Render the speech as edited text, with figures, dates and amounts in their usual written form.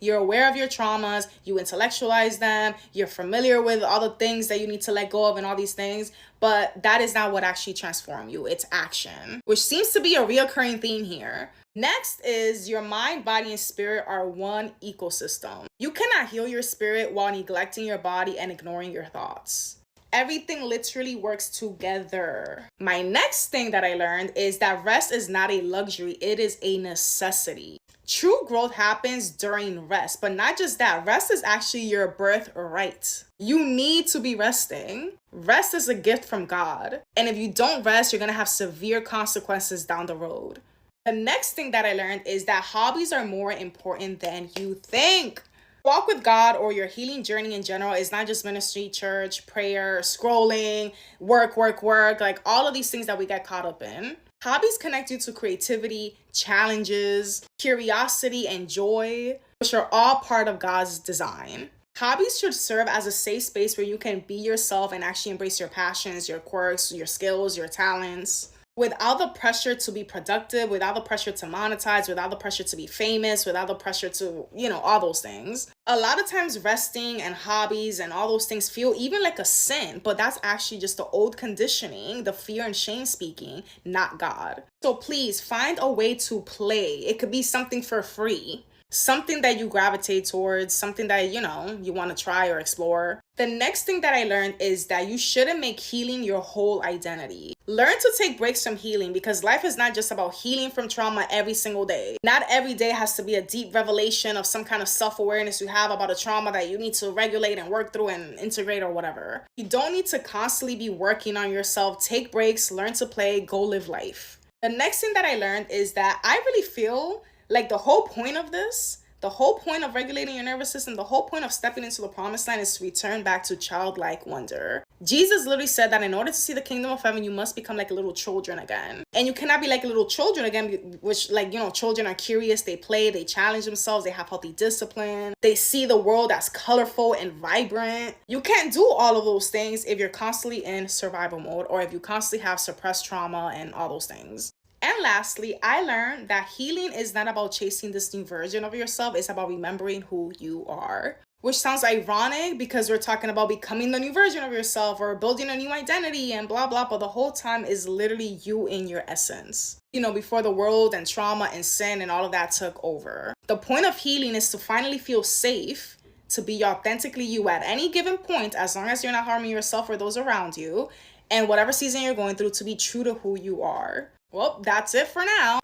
You're aware of your traumas, you intellectualize them, you're familiar with all the things that you need to let go of and all these things, but that is not what actually transforms you. It's action, which seems to be a reoccurring theme here. Next is your mind, body, and spirit are one ecosystem. You cannot heal your spirit while neglecting your body and ignoring your thoughts. Everything literally works together. My next thing that I learned is that rest is not a luxury, it is a necessity. True growth happens during rest, but not just that. Rest is actually your birthright. You need to be resting. Rest is a gift from God. And if you don't rest, you're gonna have severe consequences down the road. The next thing that I learned is that hobbies are more important than you think. Walk with God or your healing journey in general is not just ministry, church, prayer, scrolling, work, like all of these things that we get caught up in. Hobbies connect you to creativity, challenges, curiosity, and joy, which are all part of God's design. Hobbies should serve as a safe space where you can be yourself and actually embrace your passions, your quirks, your skills, your talents, without the pressure to be productive, without the pressure to monetize, without the pressure to be famous, without the pressure to, all those things. A lot of times resting and hobbies and all those things feel even like a sin, but that's actually just the old conditioning, the fear and shame speaking, not God. So please find a way to play. It could be something for free, something that you gravitate towards, something that, you want to try or explore. The next thing that I learned is that you shouldn't make healing your whole identity. Learn to take breaks from healing because life is not just about healing from trauma every single day. Not every day has to be a deep revelation of some kind of self-awareness you have about a trauma that you need to regulate and work through and integrate or whatever. You don't need to constantly be working on yourself. Take breaks, learn to play, go live life. The next thing that I learned is that I really feel like the whole point of this, the whole point of regulating your nervous system, the whole point of stepping into the promised land is to return back to childlike wonder. Jesus literally said that in order to see the kingdom of heaven, you must become like little children again. And you cannot be like little children again, which children are curious, they play, they challenge themselves, they have healthy discipline, they see the world as colorful and vibrant. You can't do all of those things if you're constantly in survival mode or if you constantly have suppressed trauma and all those things. And lastly, I learned that healing is not about chasing this new version of yourself. It's about remembering who you are. Which sounds ironic because we're talking about becoming the new version of yourself or building a new identity and blah, blah. But the whole time is literally you in your essence. Before the world and trauma and sin and all of that took over. The point of healing is to finally feel safe to be authentically you at any given point, as long as you're not harming yourself or those around you. And whatever season you're going through, to be true to who you are. Well, that's it for now.